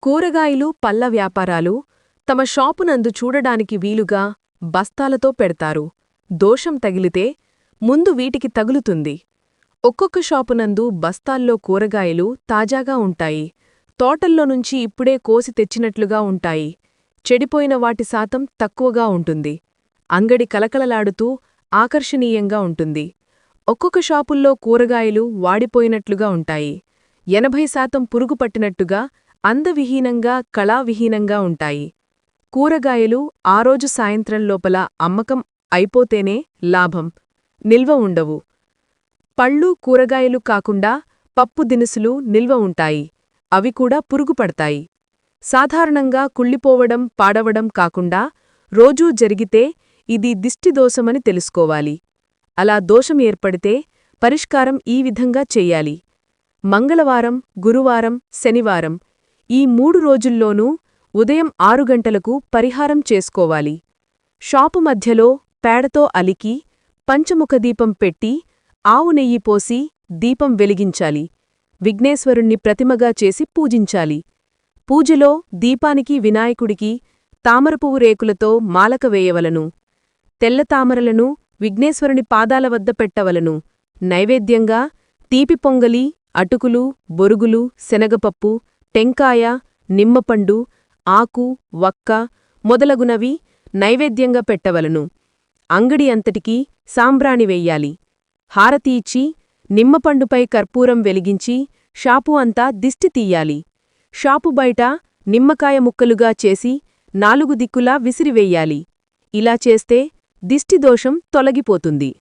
కూరగాయలు పళ్ల వ్యాపారాలు తమ షాపునందు చూడడానికి వీలుగా బస్తాలతో పెడతారు. దోషం తగిలితే ముందు వీటికి తగులుతుంది. ఒక్కొక్క షాపునందు బస్తాల్లో కూరగాయలు తాజాగా ఉంటాయి. తోటల్లోనుంచి ఇప్పుడే కోసి తెచ్చినట్లుగా ఉంటాయి. చెడిపోయిన వాటి శాతం తక్కువగా ఉంటుంది. అంగడి కలకలలాడుతూ ఆకర్షణీయంగా ఉంటుంది. ఒక్కొక్క షాపుల్లో కూరగాయలు వాడిపోయినట్లుగా ఉంటాయి. 80% పురుగు పట్టినట్టుగా అందవిహీనంగా కళావిహీనంగా ఉంటాయి. కూరగాయలు ఆ రోజు సాయంత్రం లోపల అమ్మకం అయిపోతేనే లాభం. నిల్వ ఉండవు. పళ్ళు కూరగాయలు కాకుండా పప్పు దినుసులు నిల్వ ఉంటాయి. అవి కూడా పురుగుపడతాయి. సాధారణంగా కుళ్ళిపోవడం పాడవడం కాకుండా రోజూ జరిగితే ఇది దిష్టిదోషమని తెలుసుకోవాలి. అలా దోషం ఏర్పడితే పరిష్కారం ఈ విధంగా చెయ్యాలి. మంగళవారం, గురువారం, శనివారం ఈ 3 రోజుల్లోనూ ఉదయం 6 గంటలకు పరిహారం చేసుకోవాలి. షాపు మధ్యలో పేడతో అలికి పంచముఖదీపం పెట్టి ఆవు నెయ్యి పోసి దీపం వెలిగించాలి. విఘ్నేశ్వరుణ్ణి ప్రతిమగా చేసి పూజించాలి. పూజలో దీపానికి వినాయకుడికి తామరపువ్వు రేకులతో మాలక వేయవలను. తెల్ల తామరలను విఘ్నేశ్వరుని పాదాల వద్ద పెట్టవలను. నైవేద్యంగా తీపి పొంగలి, అటుకులు, బొరుగులు, శనగపప్పు, టెంకాయ, నిమ్మపండు, ఆకు, వక్క మొదలగునవి నైవేద్యంగా పెట్టవలను. అంగడి అంతటికీ సాంబ్రాణి వెయ్యాలి. హారతి ఇచ్చి నిమ్మపండుపై కర్పూరం వెలిగించి షాపు అంతా దిష్టి తీయాలి. షాపు బయట నిమ్మకాయ ముక్కలుగా చేసి 4 దిక్కులా విసిరివెయ్యాలి. ఇలా చేస్తే దిష్టిదోషం తొలగిపోతుంది.